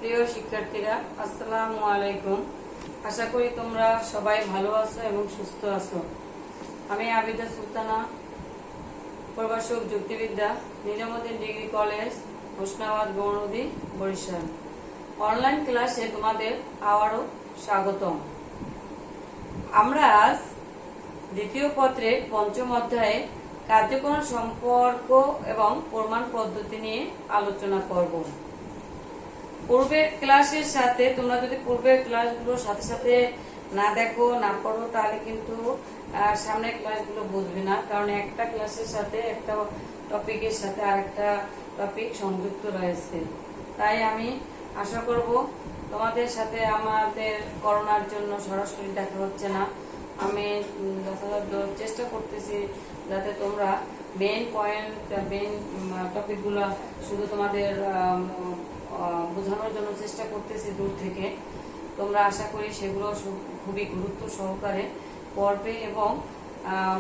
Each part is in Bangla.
প্রিয় শিক্ষার্থীরা, আসসালামু আলাইকুম। আশা করি তোমরা সবাই ভালো আছো এবং সুস্থ আছো। আমি আবিদা সুলতানা, প্রভাষক যুক্তিবিদ্যা, Nizamuddin degree college, Hosnabad, Gournadi, Barishal. Online ক্লাসে তোমাদের আবারও স্বাগতম। আমরা আজ দ্বিতীয় পত্রের পঞ্চম অধ্যায়ে কার্যকরণ সম্পর্ক এবং প্রমাণ পদ্ধতি নিয়ে আলোচনা করব। পূর্বের ক্লাসের সাথে তোমরা যদি পূর্বের ক্লাসগুলোর সাথে সাথে না দেখো, না পড়ো, তাহলে কিন্তু সামনের ক্লাসগুলো বুঝবে না। কারণ একটা ক্লাসের সাথে একটা টপিকের সাথে আরেকটা টপিক সংযুক্ত রয়েছে। তাই আমি আশা করব তোমাদের সাথে আমাদের করোনার জন্য সরাসরি দেখা হচ্ছে না। আমি যথাযথ চেষ্টা করতেছি যাতে তোমরা মেইন পয়েন্ট, মেইন টপিকগুলো শুধু তোমাদের বোঝানোর জন্য চেষ্টা করতেছি দূর থেকে। তোমরা আশা করি সেগুলো খুবই গুরুত্ব সহকারে পড়বে এবং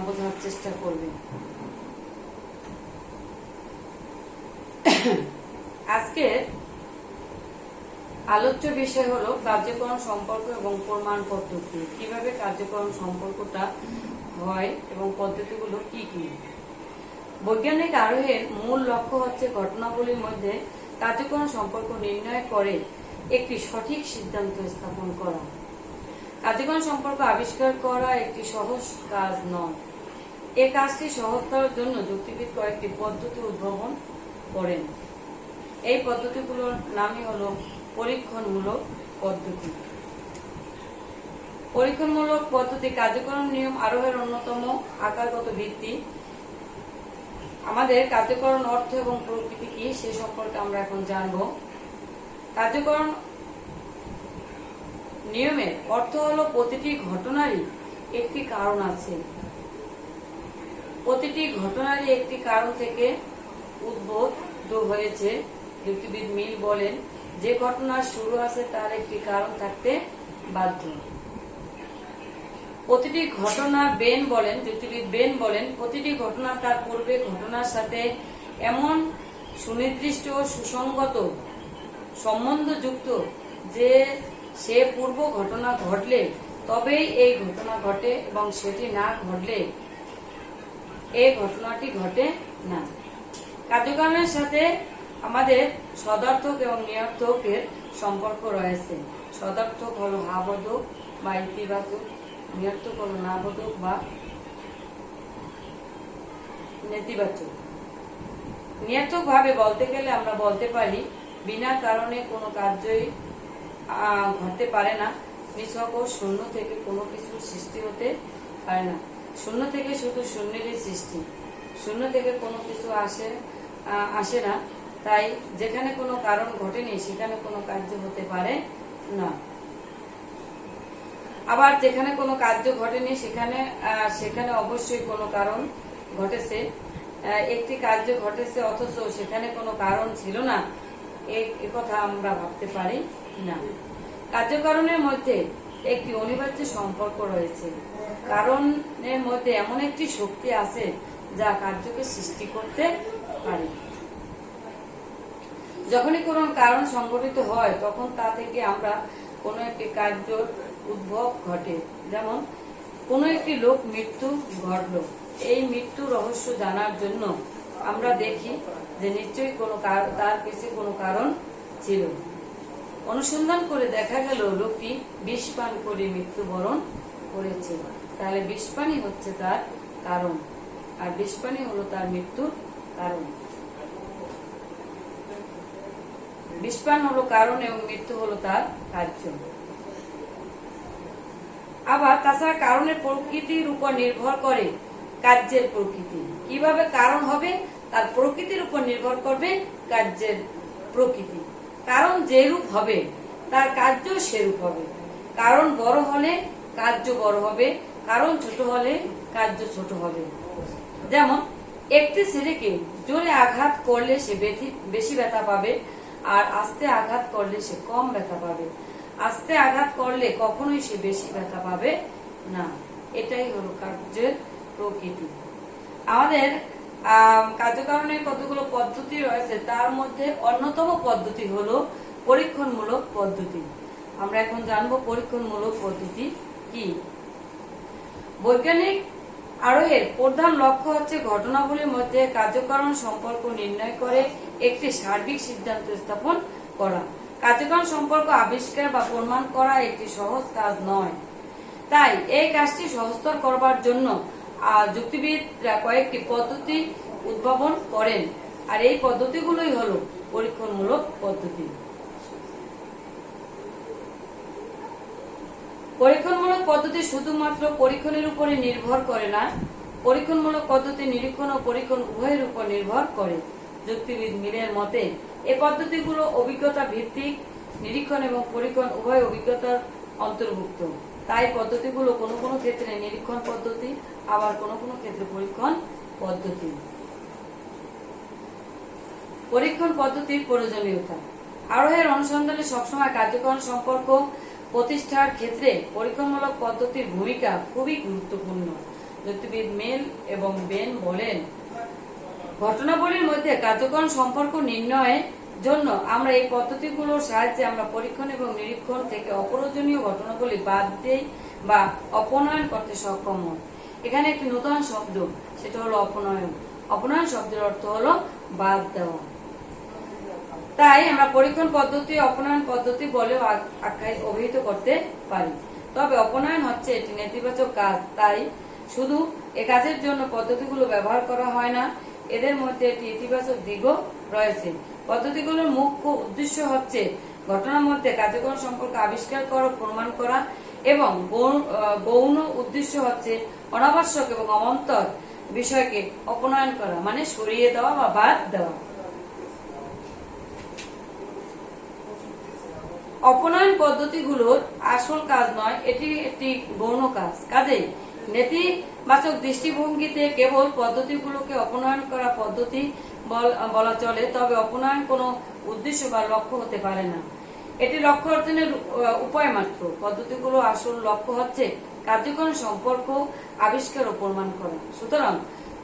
বোঝার চেষ্টা করবে। আজকে আলোচ্য বিষয় হলো কার্যকরণ সম্পর্ক এবং প্রমাণ পদ্ধতি। কিভাবে কার্যকরণ সম্পর্কটা হয় এবং পদ্ধতিগুলো কি কি। বৈজ্ঞানিক আরোহের মূল লক্ষ্য হচ্ছে ঘটনাবলীর মধ্যে কার্যকরণ সম্পর্ক নির্ণয় করে একটি সঠিক সিদ্ধান্ত স্থাপন করা। কার্যকরণ সম্পর্ক আবিষ্কার করা একটি সহজ কাজ নয়। এই কাজটি সহজ করার জন্য যুক্তিবিদ কয়েকটি পদ্ধতি উদ্ভাবন করেন। এই পদ্ধতিগুলোর নামই হলো পরীক্ষণমূলক পদ্ধতি। পরীক্ষণমূলক পদ্ধতি কার্যকরণ নিয়ম আরোহের অন্যতম আকারগত ভিত্তি। আমাদের কার্যকরণ অর্থ এবং প্রকৃতি কি সে সম্পর্কে আমরা এখন জানব। কার্যকরণ নিয়মের অর্থ হলো প্রতিটি ঘটনারই একটি কারণ আছে। প্রতিটি ঘটনারই একটি কারণ থেকে উদ্ভূত হয়েছে। যুক্তিবিদ মিল বলেন, যে ঘটনার শুরু আছে তার একটি কারণ থাকতে বাধ্য। প্রতিটি ঘটনা যুক্তিবিদ বেন বলেন, প্রতিটি ঘটনা তার পূর্বে ঘটনার সাথে এমন সুনির্দিষ্ট ও সুসংগত সম্বন্ধযুক্ত যে সে পূর্ব ঘটনা ঘটলে তবেই এই ঘটনা ঘটে এবং সেটি না ঘটলে এই ঘটনাটি ঘটে না। কার্যক্রমের সাথে আমাদের সদার্থক এবং নিরর্থকের সম্পর্ক রয়েছে। সদার্থক হলো হাবোধক বা ইতিবাচক, নিরর্থক হলো নাবোধক বা নেতিবাচক। নিরর্থক ভাবে বলতে গেলে আমরা বলতে পারি, বিনা কারণে কোনো কার্যই ঘটতে পারে না। নিছক ও শূন্য থেকে কোনো কিছু সৃষ্টি হতে পারে না। শূন্য থেকে শুধু শূন্যেরই সৃষ্টি। শূন্য থেকে কোনো কিছু আসে না। তাই যেখানে কোনো কারণ ঘটেনি সেখানে কোনো কার্য হতে পারে না। আবার যেখানে কোনো কার্য ঘটেনি সেখানে অবশ্যই কোনো কারণ ঘটেছে। একটি কার্য ঘটেছে অথচ সেখানে কোনো কারণ ছিল না, এই কথা আমরা ভাবতে পারি না। কার্যকারণের মধ্যে একটি অনিবার্য সম্পর্ক রয়েছে। কারণের মধ্যে এমন একটি শক্তি আছে যা কার্যকে সৃষ্টি করতে পারে। যখনই কোনো কারণ সংঘটিত হয় তখন তা থেকে আমরা কোনো একটি কার্যের উদ্ভব ঘটে। যেমন কোনো একটি লোক মৃত্যু ঘটল। এই মৃত্যু রহস্য জানার জন্য আমরা দেখি যে নিশ্চয়ই তার পিছনে কোনো কারণ ছিল। অনুসন্ধান করে দেখা গেল লোকটি বিষ পান করে মৃত্যুবরণ করেছে। তাহলে বিষ পানই হচ্ছে তার কারণ, আর বিষ পানি হলো তার মৃত্যুর কারণ। বিষ পান হলো কারণ এবং মৃত্যু হলো তার কার্য। আবার তাছাড়া কারণের প্রকৃতির উপর নির্ভর করে কার্যের প্রকৃতি। কিভাবে কারণ হবে তার প্রকৃতির উপর নির্ভর করবে কার্যের প্রকৃতি। কারণ যেরূপ হবে তার কার্য সেরূপ হবে। কারণ বড় হলে কার্য বড় হবে, কারণ ছোট হলে কার্য ছোট হবে। যেমন একটি ছেলেকে জোরে আঘাত করলে সে বেশি ব্যথা পাবে, আর আস্তে আঘাত করলে সে কম ব্যথা পাবে। আস্তে আঘাত করলে কখনোই সে বেশি ব্যথা পাবে না। এটাই হলো কার্যের প্রকৃতি। আমাদের কার্যকারণের কতগুলো পদ্ধতি রয়েছে, তার মধ্যে অন্যতম পদ্ধতি হলো পরীক্ষণমূলক পদ্ধতি। আমরা এখন জানবো পরীক্ষণমূলক পদ্ধতি কি। বৈজ্ঞানিক আরোহের প্রধান লক্ষ্য হচ্ছে ঘটনাগুলির মধ্যে কার্যকারণ সম্পর্ক নির্ণয় করে একটি সার্বিক সিদ্ধান্ত স্থাপন করা। কার্যকারণ সম্পর্ক আবিষ্কার বা প্রমাণ করা একটি সহজ কাজ নয়। তাই এই কাজটি সহজতর করবার জন্য যুক্তিবিদরা কয়েকটি পদ্ধতি উদ্ভাবন করেন, আর এই পদ্ধতিগুলোই হলো পরীক্ষণমূলক পদ্ধতি। পরীক্ষণমূলক পদ্ধতি শুধুমাত্র পরীক্ষণের উপরে নির্ভর করে না, পরীক্ষণমূলক পদ্ধতি নিরীক্ষণ ও পরীক্ষণ উভয়ের উপর নির্ভর করে। যুক্তিবিদ মিলের মতে এই পদ্ধতিগুলো অভিজ্ঞতা ভিত্তিক, নিরীক্ষণ এবং পরীক্ষণ উভয় অভিজ্ঞতার অন্তর্ভুক্ত। তাই পদ্ধতিগুলো কোনো কোনো ক্ষেত্রে নিরীক্ষণ পদ্ধতি, আবার কোনো কোনো ক্ষেত্রে পরীক্ষণ পদ্ধতি। পরীক্ষণ পদ্ধতির প্রয়োজনীয়তা। আরোহের অনুসন্ধানে সবসময় কার্যকরণ সম্পর্ক প্রতিষ্ঠার ক্ষেত্রে পরীক্ষণমূলক পদ্ধতির ভূমিকা খুবই গুরুত্বপূর্ণ। যুক্তিবিদ মেল এবং বেন বলেন, ঘটনাবলীর মধ্যে কার্যকরণ সম্পর্ক নির্ণয়ের জন্য আমরা এই পদ্ধতিগুলোর সাহায্যে আমরা পরীক্ষণ এবং নিরীক্ষণ থেকে অপ্রয়োজনীয় ঘটনাগুলি বাদ দেই বা অপনয়ন করতে সক্ষম হই। এখানে একটি নতুন শব্দ, সেটা হলো অপনয়ন। অপনয়ন শব্দের অর্থ হলো বাদ দেওয়া। তাই আমরা পরীক্ষণ পদ্ধতি অপনয়ন পদ্ধতি বলেও অভিহিত করতে পারি। তবে অপনয়ন হচ্ছে একটি নেতিবাচক কাজ, তাই শুধু এ কাজের জন্য পদ্ধতিগুলো ব্যবহার করা হয় না, এদের মধ্যে একটি ইতিবাচক দিকও রয়েছে। পদ্ধতিগুলোর মুখ্য উদ্দেশ্য হচ্ছে ঘটনার মধ্যে কার্যকরণ সম্পর্ক আবিষ্কার করা, প্রমাণ করা, এবং গৌণ উদ্দেশ্য হচ্ছে অনাবশ্যক এবং অবান্তর বিষয়কে অপনয়ন করা, মানে সরিয়ে দেওয়া বা বাদ দেওয়া। অপনয়ন পদ্ধতিগুলোর আসল কাজ নয়, এটি একটি গৌণ কাজ। কাজেই নেতিবাচক দৃষ্টিভঙ্গিতে কেবল পদ্ধতিগুলোকে অপনয়ন করা পদ্ধতি বলা চলে, তবে অপনয়ন কোনো উদ্দেশ্য বা লক্ষ্য হতে পারে না। এটি লক্ষ্য অর্জনের উপায় মাত্র। পদ্ধতিগুলো আসল লক্ষ্য হচ্ছে কার্যকরণ সম্পর্ক আবিষ্কার ও প্রমাণ করা। সুতরাং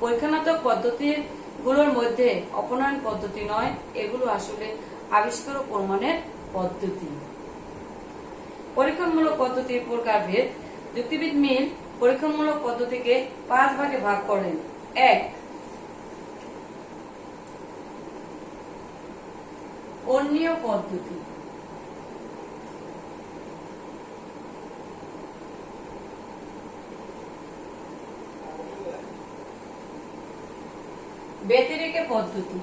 পরীক্ষণাত্মক পদ্ধতিগুলোর মধ্যে অপনয়ন পদ্ধতি নয়, এগুলো আসলে আবিষ্কার ও প্রমাণের পদ্ধতি। পরীক্ষণমূলক পদ্ধতির প্রকারভেদ। যুক্তিবিদ মিল পরীক্ষণমূলক পদ্ধতিকে 5 ভাগে ভাগ করেন। 1. অন্যীয় পদ্ধতি। ব্যতিরেক পদ্ধতি।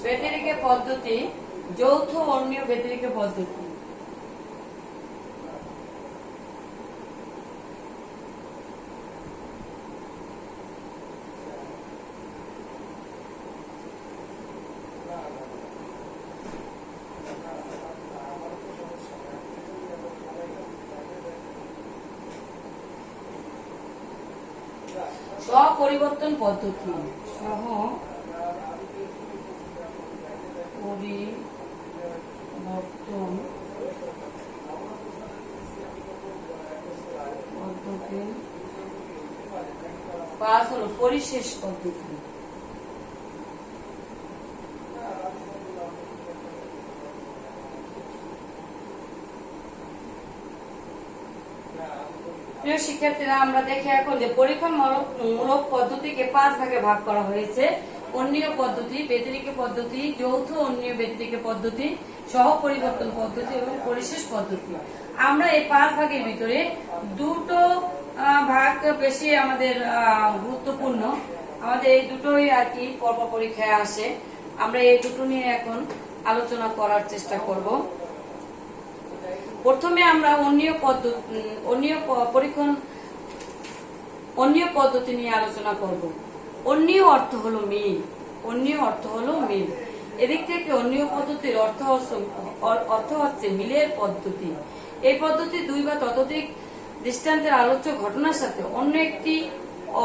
ব্যতিরেক পদ্ধতি, যৌথ অন্যীয় ব্যতিরেক পদ্ধতি। স্বপরিবর্তন পদ্ধতি। পরিবর্তন পদ্ধতি। 5 হলো পরিশেষ পদ্ধতি। প্রিয় শিক্ষার্থীরা, আমরা দেখি এখন যে পরীক্ষণমূলক পদ্ধতিকে 5 ভাগে ভাগ করা হয়েছে। অন্যীয় পদ্ধতি, ব্যতিরেক পদ্ধতি, যৌথ অন্যীয় ব্যতিরেক পদ্ধতি, সহ পরিবর্তন পদ্ধতি এবং পরিশেষ পদ্ধতি। আমরা এই 5 ভাগের ভিতরে দুটো ভাগ বেশি আমাদের গুরুত্বপূর্ণ। আমাদের এই দুটোই আর কি পর্ব পরীক্ষায় আসে। আমরা এই দুটো নিয়ে এখন আলোচনা করার চেষ্টা করব। প্রথমে আমরা অন্যীয় পদ্ধতি নিয়ে আলোচনা করব। অন্যীয় অর্থ হলো মিল। অন্যীয় অর্থ হলো মিল। এদিক থেকে অন্যীয় পদ্ধতির অর্থ হচ্ছে মিলের পদ্ধতি। এই পদ্ধতি 2 বা ততোধিক দৃষ্টান্তের আলোচ্য ঘটনার সাথে অন্য একটি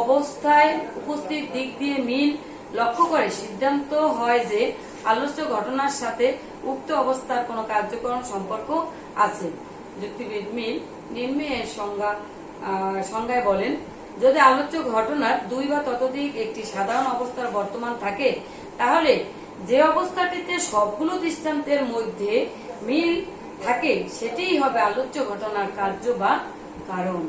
অবস্থায় উপস্থিত দিক দিয়ে মিল লক্ষ্য করে সিদ্ধান্ত হয় যে আলোচ্য ঘটনার সাথে উক্ত অবস্থার কোনো কার্যকরণ সম্পর্ক আছে। যুক্তিবিদ মিল নিম্নের সংজ্ঞায় বলেন, যদি আলোচ্য ঘটনার দুই বা ততোধিক একটি সাধারণ অবস্থার বর্তমান থাকে, তাহলে যে অবস্থাটিতে সবগুলো দৃষ্টান্তের মধ্যে মিল থাকে সেটিই হবে আলোচ্য ঘটনার কার্য বা কারণ।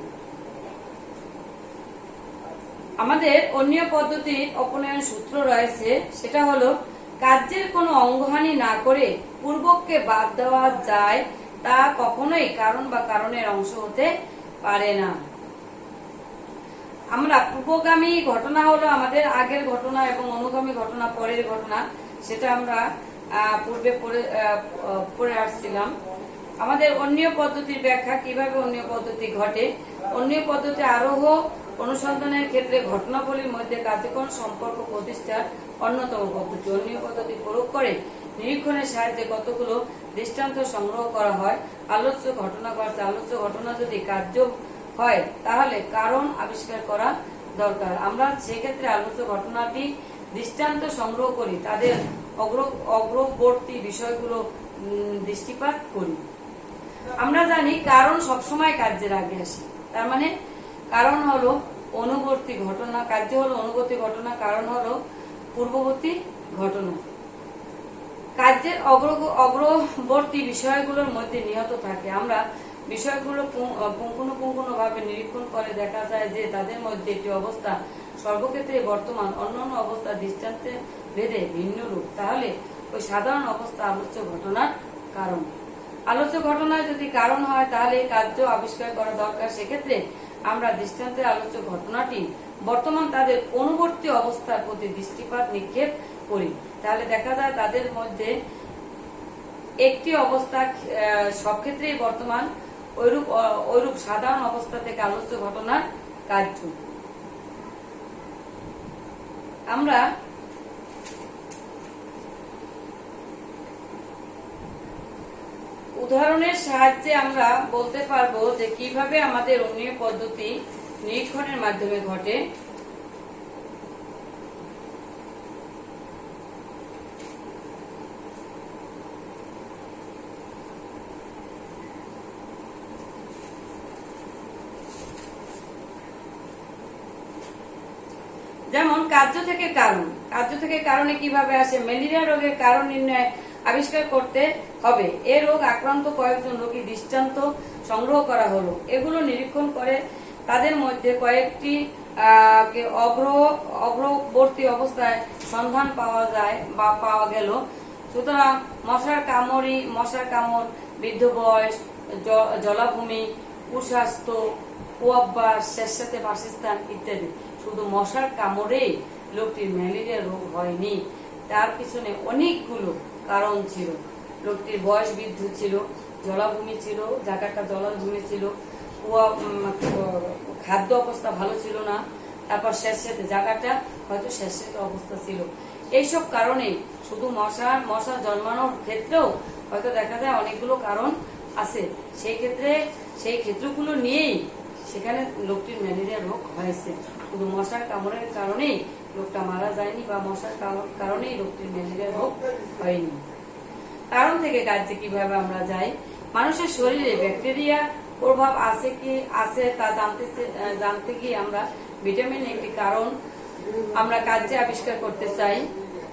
আমাদের অন্য পদ্ধতির অপনয়ন সূত্র রয়েছে, সেটা হলো কার্যের কোনো অঙ্গহানি না করে পূর্বককে বাদ দেওয়া যায় তা কখনোই কারণ বা কারণের অংশ হতে পারে না। আমরা পূর্বগামী ঘটনা হলো আমাদের আগের ঘটনা এবং অনুগামী ঘটনা পরের ঘটনা, সেটা আমরা পূর্বে পড়ে আসছিলাম। আমাদের অন্য পদ্ধতির ব্যাখ্যা, কিভাবে অন্য পদ্ধতি ঘটে। অন্য পদ্ধতি আরোহ অনুসন্ধানের ক্ষেত্রে ঘটনাবলীর মধ্যে কার্যকরণ সম্পর্ক প্রতিষ্ঠার অন্যতম পদ্ধতি। অন্য পদ্ধতি প্রয়োগ করে নিরীক্ষণের সাহায্যে কতগুলো দৃষ্টান্ত সংগ্রহ করা হয়। আলোচ্য ঘটনা ঘটছে, আলোচ্য ঘটনা যদি কার্য হয় তাহলে কারণ আবিষ্কার করা দরকার। আমরা সেক্ষেত্রে আলোচ্য ঘটনাটি দৃষ্টান্ত সংগ্রহ করি, তাদের অগ্রবর্তী বিষয়গুলো দৃষ্টিপাত করি। আমরা জানি কারণ সবসময় কার্যের আগে আসে, তার মানে কারণ হলো অনুবর্তী ঘটনা, কার্য হলো অনুবর্তী ঘটনা, কারণ হলো পূর্ববর্তী ঘটনা। কার্যের অগ্রবর্তী বিষয়গুলোর মধ্যে নিহত থাকে। আমরা বিষয়গুলো পুঙ্খানুপুঙ্খভাবে নিরীক্ষণ করে দেখা যায় যে তাদের মধ্যে একটি অবস্থা সর্বক্ষেত্রে বর্তমান, অন্যান্য অবস্থা দৃষ্টান্তে ভেদে ভিন্ন রূপ, তাহলে ওই সাধারণ অবস্থা আলোচ্য ঘটনার কারণ। আলোচ্য ঘটনায় যদি কারণ হয় তাহলে কার্য আবিষ্কার করা দরকার। সেক্ষেত্রে আমরা দৃষ্টান্তের আলোচ্য ঘটনাটি বর্তমান তাদের অনুবর্তী অবস্থার প্রতি দৃষ্টিপাত নিক্ষেপ করি, তাহলে দেখা যায় তাদের মধ্যে একটি অবস্থা সব ক্ষেত্রেই বর্তমান, ওইরূপ সাধারণ অবস্থা থেকে আলোচ্য ঘটনার কার্য। আমরা উদাহরণের সাহায্যে আমরা বলতে পারবো যে কিভাবে আমাদের অন্য পদ্ধতি নিরীক্ষণের মাধ্যমে ঘটে। যেমন কার্য থেকে কারণ, কার্য থেকে কারণে কিভাবে আসে। ম্যালেরিয়া রোগের কারণ নির্ণয় আবিষ্কার করতে হবে। এ রোগ আক্রান্ত কয়েকজন রোগী দৃষ্টান্ত সংগ্রহ করা হলো। এগুলো নিরীক্ষণ করে তাদের মধ্যে কয়েকটি অগ্রবর্তী অবস্থায় সন্ধান পাওয়া যায় বা পাওয়া গেল। সুতরাং মশার কামড়, বৃদ্ধ বয়স, জলাভূমি, কুস্বাস্থ্য, কুঅভ্যাস, স্বেচ্ছাতে বাসস্থান ইত্যাদি। শুধু মশার কামড়েই লোকটির ম্যালেরিয়া রোগ হয়নি, তার পিছনে অনেকগুলো কারণ ছিল। লোকটির বয়স বৃদ্ধ ছিল, জলাভূমি ছিল, জায়গাটা জলাভূমি ছিল, খাদ্য অবস্থা ভালো ছিল না, তারপর স্বেচ্ছাতে জায়গাটা হয়তো স্বেচ্ছাতে অবস্থা ছিল। এইসব কারণে শুধু মশা জন্মানোর ক্ষেত্রেও হয়তো দেখা যায় অনেকগুলো কারণ আছে। সেই ক্ষেত্রগুলো নিয়েই সেখানে লোকটির ম্যালেরিয়া রোগ হয়েছে। শুধু মশার কামড়ের কারণেই লোকটা মারা যায়নি বা মশার কারণেই লোকটির ম্যালেরিয়া রোগ হয়নি। কারণ থেকে কার্যে কিভাবে আমরা যাই। মানুষের শরীরে ব্যাকটেরিয়া প্রভাব আছে তা জানতে গিয়ে আমরা ভিটামিন একটি কারণ আমরা কার্যে আবিষ্কার করতে চাই।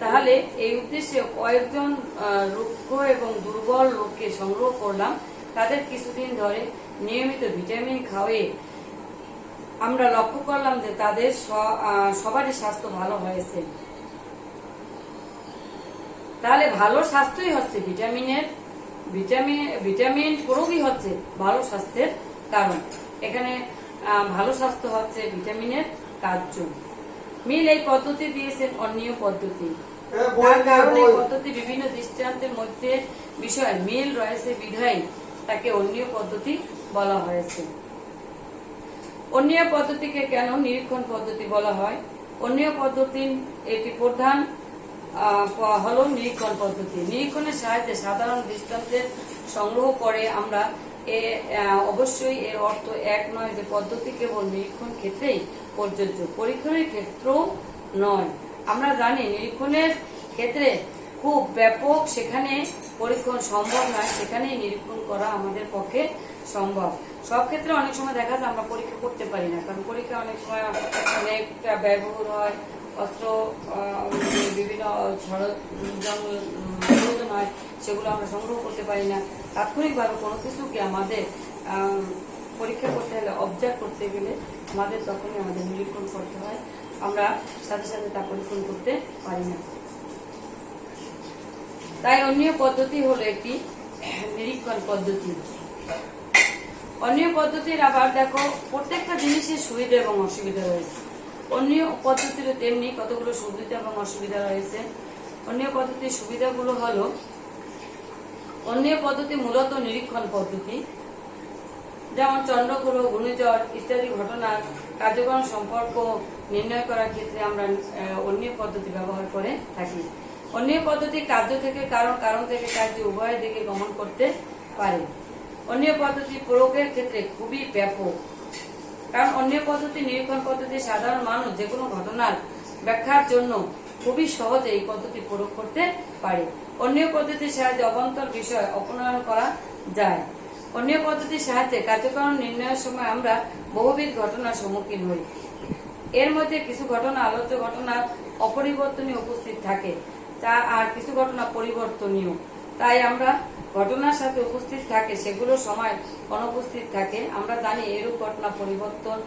তাহলে এই উদ্দেশ্যে কয়েকজন রুক্ষ এবং দুর্বল লোককে সংগ্রহ করলাম। তাদের কিছুদিন ধরে নিয়মিত ভিটামিন খাওয়াই আমরা লক্ষ্য করলাম যে তাদের সবারই স্বাস্থ্য ভালো হয়েছে। তাহলে ভালো স্বাস্থ্যই হচ্ছে ভিটামিন প্রয়োগই হচ্ছে ভালো স্বাস্থ্যের কারণ। এখানে ভালো স্বাস্থ্য হচ্ছে ভিটামিনের কার্য। মিল এই পদ্ধতি দিয়েছেন অন্য পদ্ধতি, তার কারণে পদ্ধতি বিভিন্ন দৃষ্টান্তের মধ্যে বিষয় মিল রয়েছে বিধায় তাকে অন্য পদ্ধতি বলা হয়েছে। অন্য পদ্ধতিকে কেন নিরীক্ষণ পদ্ধতি বলা হয়? অন্য পদ্ধতির একটি প্রধান হলো নিরীক্ষণ পদ্ধতি। নিরীক্ষণের সাহায্যে সাধারণ দৃষ্টান্তের সংগ্রহ করে আমরা অবশ্যই এর অর্থ এক নয় যে পদ্ধতি কেবল নিরীক্ষণ ক্ষেত্রেই প্রযোজ্য, পরীক্ষণের ক্ষেত্রেও নয়। আমরা জানি নিরীক্ষণের ক্ষেত্রে খুব ব্যাপক সেখানে পরীক্ষণ সম্ভব নয়, সেখানে নিরীক্ষণ করা আমাদের পক্ষে সম্ভব। সব ক্ষেত্রে অনেক সময় দেখা যায় আমরা পরীক্ষা করতে পারি না, কারণ পরীক্ষা অনেক সময় অনেকটা ব্যয়বহুল হয়, অস্ত্র বিভিন্ন প্রয়োজন হয়, সেগুলো আমরা সংগ্রহ করতে পারি না। তাৎক্ষণিকভাবে কোনো কিছুকে আমাদের পরীক্ষা করতে হলে, অবজার্ভ করতে গেলে আমাদের তখনই আমাদের নিরীক্ষণ করতে হয়, আমরা সাথে সাথে তা পরীক্ষণ করতে পারি না। তাই অন্যীয় পদ্ধতি হলো একটি নিরীক্ষণ পদ্ধতি। অন্যীয় পদ্ধতির আবার দেখো প্রত্যেকটা জিনিসের সুবিধা এবং অসুবিধা রয়েছে। অন্যীয় পদ্ধতিরও তেমনি কতগুলো সুবিধা এবং অসুবিধা রয়েছে। অন্যীয় পদ্ধতির সুবিধাগুলো হলো, অন্যীয় পদ্ধতি মূলত নিরীক্ষণ পদ্ধতি, যেমন চন্দ্রগ্রহ, ঘূর্ণিঝড় ইত্যাদি ঘটনার কার্যক্রম সম্পর্ক নির্ণয় করার ক্ষেত্রে আমরা অন্যীয় পদ্ধতি ব্যবহার করে থাকি। অন্যীয় পদ্ধতি কার্য থেকে কারণ, কারণ থেকে কার্য উভয়ের দিকে গমন করতে পারে। অন্যীয় পদ্ধতি প্রয়োগের ক্ষেত্রে খুবই ব্যাপক, কারণ অন্যীয় পদ্ধতি নিরীক্ষণ পদ্ধতি সাধারণ মানুষ যে কোনো ঘটনার ব্যাখ্যার জন্য খুবই সহজে এই পদ্ধতি প্রয়োগ করতে পারে। অন্যীয় পদ্ধতির সাহায্যে অভ্যন্তর বিষয় অপনয়ন করা যায়। অন্যীয় পদ্ধতির সাহায্যে কার্যক্রম নির্ণয়ের সময় আমরা বহুবিধ ঘটনার সম্মুখীন হই। এর মধ্যে কিছু ঘটনা আলোচ্য ঘটনার অপরিবর্তনীয় উপস্থিত থাকে, তা আর কিছু ঘটনা পরিবর্তনীয়, তাই আমরা ঘটনার সাথে উপস্থিত থাকে সেগুলো সময় অনুপস্থিত থাকে। আমরা জানি এরূপ ঘটনা পরিবর্তন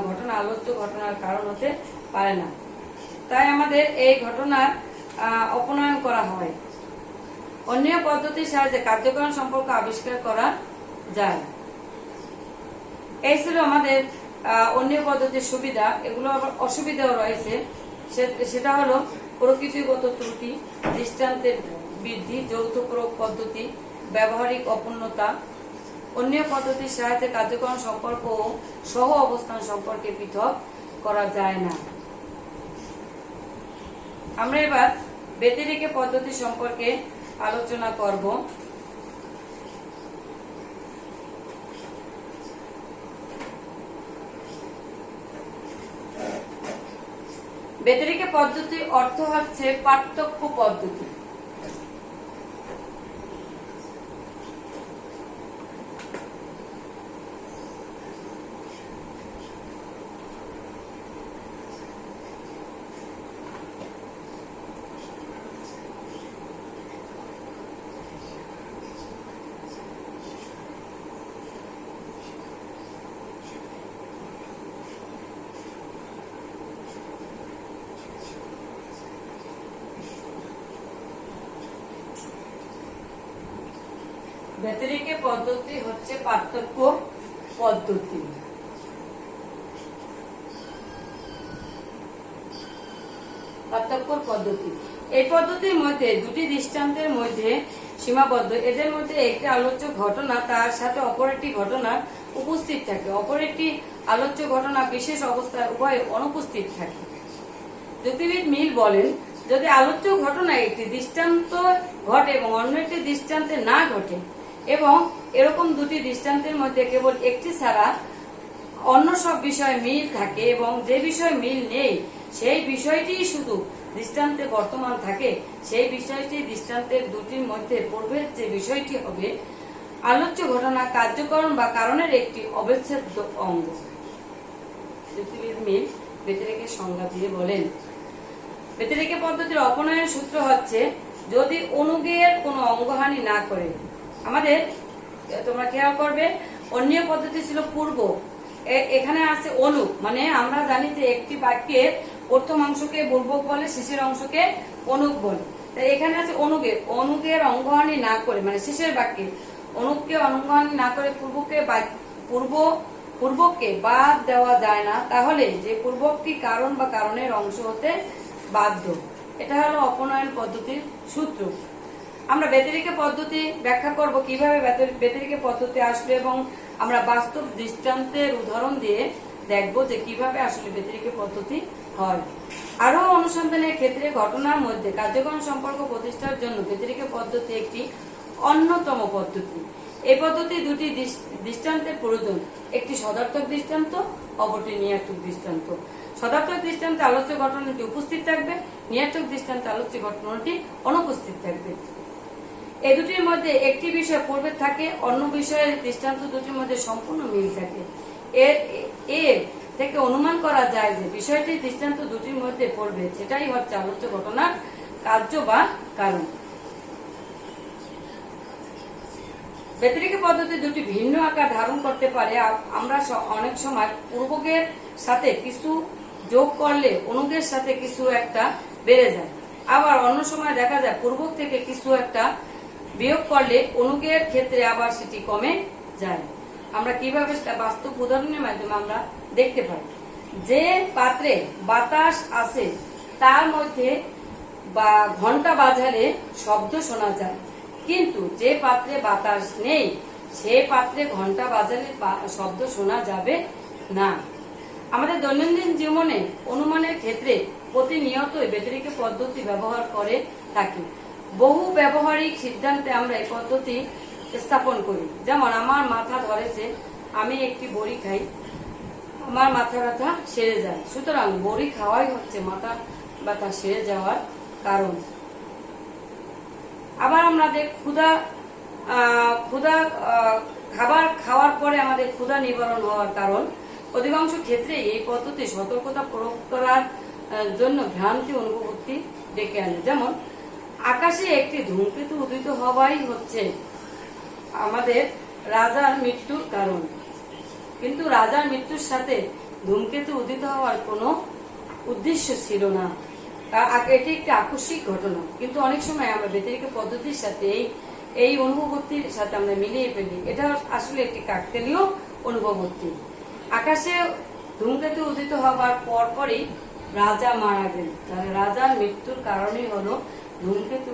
ঘটনা আলোচ্য ঘটনার কারণ হতে পারে না, তাই আমাদের এই ঘটনার অপনয়ন করা হয়। অন্যীয় পদ্ধতির সাহায্যে কার্যক্রম সম্পর্ক আবিষ্কার করা যায়। এই ছিল আমাদের অন্যীয় পদ্ধতির সুবিধা। এগুলো আবার অসুবিধাও রয়েছে, সেটা হলো প্রকৃতিগত ত্রুটি, দৃষ্টান্তের বৃদ্ধি, যৌথ প্রয়োগ পদ্ধতি, ব্যবহারিক অপূর্ণতা। অন্যীয় পদ্ধতির সাহায্যে কার্যক্রম সম্পর্ক ও সহ অবস্থান সম্পর্কে পৃথক করা যায় না। আমরা এবার ব্যতিরেক পদ্ধতি সম্পর্কে আলোচনা করব। ব্যতিরেক পদ্ধতি অর্থ হচ্ছে পার্থক্য পদ্ধতি। ব্যতিরেক পদ্ধতি হচ্ছে পার্থক্য পদ্ধতি। পার্থক্য পদ্ধতি এই পদ্ধতির মধ্যে দুটি দৃষ্টান্তের মধ্যে সীমাবদ্ধ। এদের মধ্যে একটি আলোচ্য ঘটনা তার সাথে অপর একটি ঘটনা উপস্থিত থাকে, অপর একটি আলোচ্য ঘটনা বিশেষ অবস্থায় উভয় অনুপস্থিত থাকে। যুক্তিবিদ মিল বলেন, যদি আলোচ্য ঘটনা একটি দৃষ্টান্ত ঘটে এবং অন্য একটি দৃষ্টান্তে না ঘটে এবং এরকম দুটি দৃষ্টান্তের মধ্যে কেবল একটি ছাড়া অন্য সব বিষয়ে মিল থাকে এবং যে বিষয়ে মিল নেই সেই বিষয়টি শুধু দৃষ্টান্তে বর্তমান থাকে, সেই বিষয়টি দৃষ্টান্তের দুটির মধ্যে পূর্বের যে বিষয়টি হবে আলোচ্য ঘটনা কার্যকরণ বা কারণের একটি অবিচ্ছেদ্য অঙ্গ। যুক্তিবিদ মিল ব্যতিরেকের সংজ্ঞা দিয়ে বলেন, ব্যতিরেক পদ্ধতির অপনয়নের সূত্র হচ্ছে যদি অনুগের কোনো অঙ্গহানি না করে। আমাদের তোমরা খেয়াল করবে অন্যীয় পদ্ধতি ছিল পূর্ব, এখানে আছে অনুক, মানে আমরা জানি যে একটি বাক্যের প্রথম অংশকে পূর্বক বলে, শেষের অংশকে অনুক বলে। তাই এখানে আছে অনুগের, অনুগের অঙ্গহানি না করে, মানে শেষের বাক্যে অনুককে অঙ্গহানি না করে পূর্বককে বাদ দেওয়া যায় না, তাহলে যে পূর্বকটি কারণ বা কারণের অংশ হতে বাধ্য। এটা হলো অপনয়ন পদ্ধতির সূত্র। আমরা ব্যতিরেক পদ্ধতি ব্যাখ্যা করব কিভাবে ব্যতিরেক পদ্ধতি আসবে এবং আমরা বাস্তব দৃষ্টান্তের উদাহরণ দিয়ে দেখব যে কিভাবে আসলে ব্যতিরেক পদ্ধতি হয়। আরো অনুসন্ধানের ক্ষেত্রে ঘটনার মধ্যে কার্যক্রম সম্পর্ক প্রতিষ্ঠার জন্য ব্যতিরেক পদ্ধতি একটি অন্যতম পদ্ধতি। এই পদ্ধতি দুটি দৃষ্টান্তের প্রয়োজন, একটি সদার্থক দৃষ্টান্ত, অপরটি নিয়ার্থক দৃষ্টান্ত। সদার্থক দৃষ্টান্তে আলোচ্য ঘটনাটি উপস্থিত থাকবে, নিয়ার্থক দৃষ্টান্তে আলোচ্য ঘটনাটি অনুপস্থিত থাকবে। এই দুটির মধ্যে একটি বিষয় পূর্বে থাকে, অন্য বিষয়ের দৃষ্টান্ত দুটির মধ্যে সম্পূর্ণ মিল থাকে। এর থেকে অনুমান করা যায় যে বিষয়টি দৃষ্টান্ত দুটির মধ্যে পড়বে, সেটাই হচ্ছে আলোচ্য ঘটনার কার্য বা কারণ। ব্যতিরেক পদ্ধতি দুটি ভিন্ন আকার ধারণ করতে পারে। আমরা অনেক সময় পূর্বকের সাথে কিছু যোগ করলে অনুগের সাথে কিছু একটা বেড়ে যায়, আবার অন্য সময় দেখা যায় পূর্বক থেকে কিছু একটা বিয়োগ করলে অনুগের ক্ষেত্রে আবার সেটি কমে যায়। আমরা কিভাবে সেটা বাস্তব উদাহরণের মাধ্যমে আমরা দেখতে পাই। যে পাত্রে বাতাস আছে তার মধ্যে বা ঘন্টা বাজালে শব্দ শোনা যায়, কিন্তু যে পাত্রে বাতাস নেই সে পাত্রে ঘন্টা বাজালে শব্দ শোনা যাবে না। আমাদের দৈনন্দিন জীবনে অনুমানের ক্ষেত্রে প্রতিনিয়তই ব্যতিরেক পদ্ধতি ব্যবহার করে থাকি। বহু ব্যবহারিক সিদ্ধান্তে আমরা এই পদ্ধতি স্থাপন করি। যেমন আমার মাথা ধরেছে, আমি একটি বড়ি খাই, আমার মাথা ব্যথা সেরে যায়। সুতরাং বড়ি খাওয়াই হচ্ছে মাথা ব্যথা সেরে যাওয়ার কারণ। আবার আমাদের ক্ষুধা খাবার খাওয়ার পরে আমাদের ক্ষুধা নিবারণ হওয়ার কারণ। অধিকাংশ ক্ষেত্রে এই পদ্ধতি সতর্কতা প্রয়োগ করার জন্য ভ্রান্তি অনুভূতি ডেকে আনে। যেমন আকাশে একটি ধূমকেতু উদিত হওয়াই হচ্ছে আমাদের রাজার মৃত্যুর কারণ, কিন্তু রাজার মৃত্যুর সাথে ধূমকেতু উদিত হওয়ার কোনো উদ্দেশ্য ছিল না। এটি একটি আকস্মিক ঘটনা, কিন্তু অনেক সময় আমরা ব্যতিরেক পদ্ধতির সাথে এই অনুভূতির সাথে আমরা মিলিয়ে ফেলি। এটা আসলে একটি কাকতালীয় অনুভূতি। আকাশে ধূমকেতু উদিত হওয়ার পরপরই রাজা মারা গেল, তাহলে রাজার মৃত্যুর কারণই হলো ধূমকেতু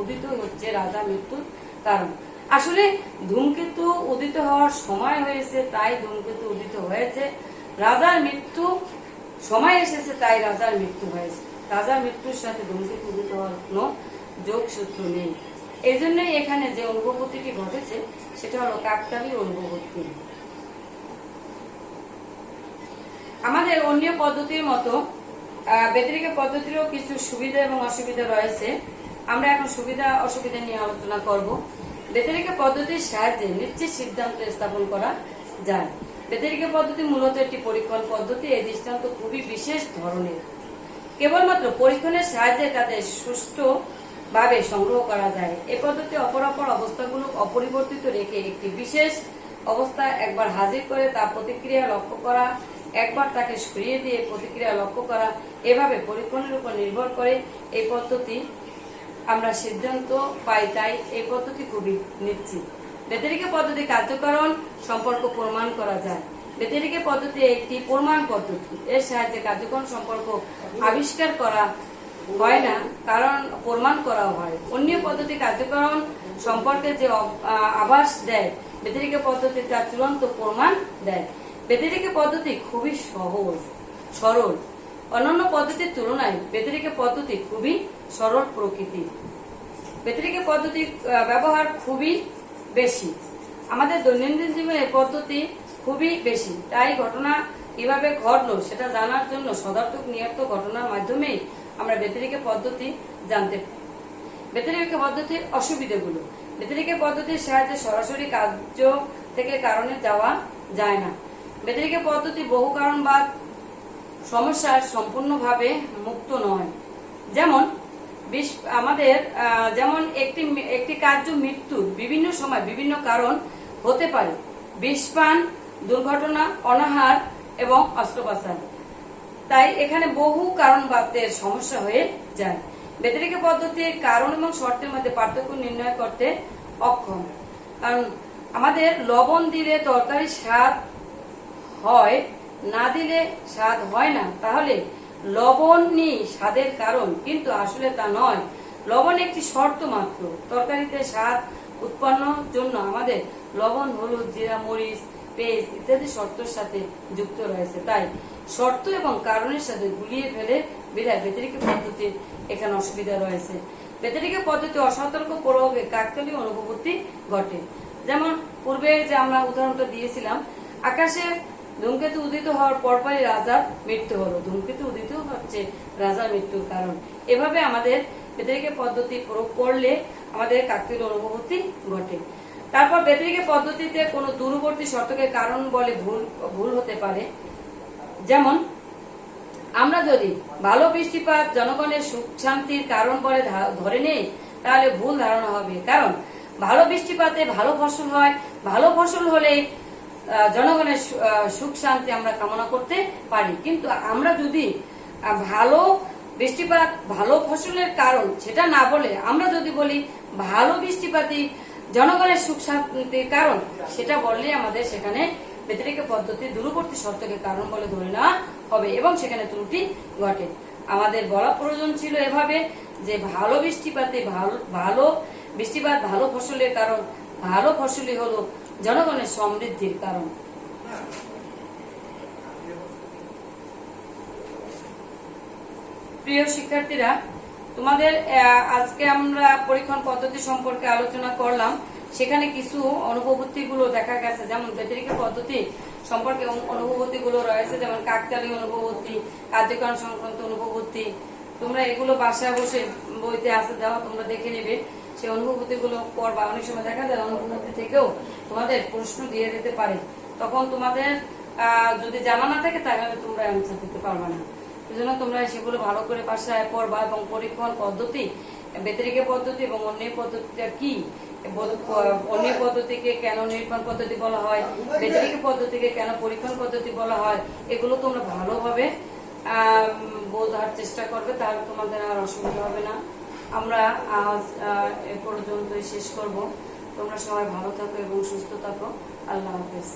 উদিত হচ্ছে রাজা মৃত্যুর কারণ। আসলে ধূমকেতু উদিত হওয়ার সময় হয়েছে তাই ধূমকেতু উদিত হয়েছে, রাজার মৃত্যু সময় এসেছে তাই রাজার মৃত্যু হয়েছে। রাজার মৃত্যুর সাথে ধূমকেতু উদিত হওয়ার কোনো যোগসূত্র নেই। এই জন্যই এখানে যে অনুভূতিটি ঘটেছে সেটা হলো কাকতালীয় অনুভূতি। আমাদের অন্য পদ্ধতির মতো ব্যতিরেক পদ্ধতিরও কিছু সুবিধা এবং অসুবিধা রয়েছে। আমরা এখন সুবিধা অসুবিধা নিয়ে আলোচনা করব। ব্যতিরেক পদ্ধতির সাহায্যে নিশ্চিত সিদ্ধান্ত স্থাপন করা যায়। ব্যতিরেক পদ্ধতি মূলত একটি পরীক্ষণ পদ্ধতি। এই দৃষ্টান্ত খুবই বিশেষ ধরনের। কেবলমাত্র পরীক্ষণের সাহায্যে তাদের সুষ্ঠুভাবে সংগ্রহ করা যায়। এই পদ্ধতি অপরাপর অবস্থাগুলো অপরিবর্তিত রেখে একটি বিশেষ অবস্থা একবার হাজির করে তা প্রতিক্রিয়া লক্ষ্য করা, একবার তাকে সরিয়ে দিয়ে প্রতিক্রিয়া লক্ষ্য করা, এভাবে পরীক্ষণের উপর নির্ভর করে এই পদ্ধতি আমরা সিদ্ধান্ত পাই। তাই এই পদ্ধতি খুবই নিশ্চিত। ব্যতিরেক পদ্ধতি কার্যকরণ সম্পর্ক প্রমাণ করা যায়। ব্যতিরেক পদ্ধতি একটি প্রমাণ পদ্ধতি। এর সাহায্যে কার্যকরণ সম্পর্ক আবিষ্কার করা হয় না, কারণ প্রমাণ করা হয়। অন্য পদ্ধতি কার্যকরণ সম্পর্কে যে আভাস দেয়, ব্যতিরেক পদ্ধতি তার চূড়ান্ত প্রমাণ দেয়। ব্যতিরেক পদ্ধতি খুবই সরল। অন্যান্য পদ্ধতির তুলনায় ব্যতিরেক পদ্ধতি খুবই সরল প্রকৃতির। ব্যতিরেক পদ্ধতি ব্যবহার খুবই বেশি। আমাদের দৈনন্দিন জীবনে পদ্ধতি খুবই বেশি, তাই ঘটনা কিভাবে ঘটলো সেটা জানার জন্য সদার্থক নিয়ার্থক ঘটনার মাধ্যমেই আমরা ব্যতিরেক পদ্ধতি জানতে পারি। ব্যতিরেক পদ্ধতির অসুবিধাগুলো। ব্যতিরেক পদ্ধতির সাহায্যে সরাসরি কার্য থেকে কারণে যাওয়া যায় না। ব্যতিরেক পদ্ধতি বহু কারণবাদ সমস্যার সম্পূর্ণভাবে মুক্ত নয়। যেমন একটি কার্য মৃত্যুর বিভিন্ন সময় বিভিন্ন কারণ হতে পারে। বিষপান, দুর্ঘটনা, অনাহার এবং অস্ত্রোপচার। তাই এখানে বহু কারণবাদের সমস্যা হয়ে যায়। ব্যতিরেক পদ্ধতির কারণ এবং শর্তের মধ্যে পার্থক্য নির্ণয় করতে অক্ষম। কারণ আমাদের লবণ দিলে তরকারি স্বাদ হয়, না দিলে স্বাদ হয় না, তাহলে লবণই স্বাদের কারণ, কিন্তু আসলে তা নয়। লবণ একটি শর্ত মাত্র। তরকারিতে স্বাদ উৎপন্নের জন্য আমাদের লবণ, হলুদ, জিরা, মরিচ, পেস্ট ইত্যাদি শর্তের সাথে যুক্ত রয়েছে। তাই শর্ত এবং কারণের সাথে গুলিয়ে ফেলে বিধায় ব্যতিরেক পদ্ধতির এখানে অসুবিধা রয়েছে। ব্যতিরেক পদ্ধতি অসতর্ক প্রয়োগে কাকতালীয় অনুভূতি ঘটে। যেমন পূর্বে যে আমরা উদাহরণটা দিয়েছিলাম, আকাশে ধূমকেতু উদিত হওয়ার পরপরই রাজার মৃত্যু হলো। ধূমকেতু উদিত হচ্ছে রাজার মৃত্যুর কারণ। এভাবে আমাদের ব্যতিরেকে পদ্ধতি প্রয়োগ করলে আমাদের কাকতালীয় অনুভূতি ঘটে। তারপর ব্যতিরেকে পদ্ধতিতে কোনো দূরবর্তী শর্তকে কারণ বলে ভুল হতে পারে। যেমন আমরা যদি ভালো বৃষ্টিপাত জনগণের সুখ শান্তির কারণ বলে ধরে নেই, তাহলে ভুল ধারণা হবে। কারণ ভালো বৃষ্টিপাতে ভালো ফসল হয়, ভালো ফসল হলে জনগণের সুখ শান্তি আমরা কামনা করতে পারি। কিন্তু আমরা যদি ভালো বৃষ্টিপাত ভালো ফসলের কারণ সেটা না বলে আমরা যদি বলি ভালো বৃষ্টিপাতই জনগণের সুখ শান্তির কারণ, সেটা বললে আমাদের সেখানে ব্যতিরেকে পদ্ধতি দূরবর্তী শর্তকে কারণ বলে ধরে নেওয়া হবে এবং সেখানে ত্রুটি ঘটে। আমাদের বলা প্রয়োজন ছিল এভাবে যে ভালো বৃষ্টিপাতে ভালো বৃষ্টিপাত ভালো ফসলের কারণ, ভালো ফসলই হলো জনগণের সমৃদ্ধির কারণ। প্রিয় শিক্ষার্থীরা, তোমাদের আজকে আমরা পরীক্ষণ পদ্ধতি সম্পর্কে আলোচনা করলাম। সেখানে কিছু অনুভূতি গুলো দেখা গেছে, যেমন ব্যতিরেকে পদ্ধতি সম্পর্কে অনুভূতি গুলো রয়েছে, যেমন কাকতালীয় অনুভূতি, কার্যক্রম সংক্রান্ত অনুভূতি। তোমরা এগুলো বাসায় বসে বইতে আছে দেওয়া, তোমরা দেখে নেবে, সেই অনুভূতি গুলো পড়বা। অনেক সময় দেখা যায় অনুভূতি থেকেও তোমাদের প্রশ্ন দিয়ে দিতে পারে, তখন তোমাদের যদি জানা না থাকে তাহলে তোমরা অ্যান্সার দিতে পারবা না। এজন্য তোমরা সেগুলো ভালো করে বাসায় পড়বা এবং পরীক্ষণ পদ্ধতি, ব্যতিরেকে পদ্ধতি এবং অন্যের পদ্ধতিটা কি, অন্য পদ্ধতিকে কেন নিরীক্ষণ পদ্ধতি বলা হয়, ব্যতিরেকে পদ্ধতিকে কেন পরীক্ষণ পদ্ধতি বলা হয়, এগুলো তোমরা ভালোভাবে বোঝার চেষ্টা করবে, তাহলে তোমাদের আর অসুবিধা হবে না। আমরা আজ এ পর্যন্তই শেষ করব। তোমরা সবাই ভালো থাকো এবং সুস্থ থাকো। আল্লাহ হাফেজ।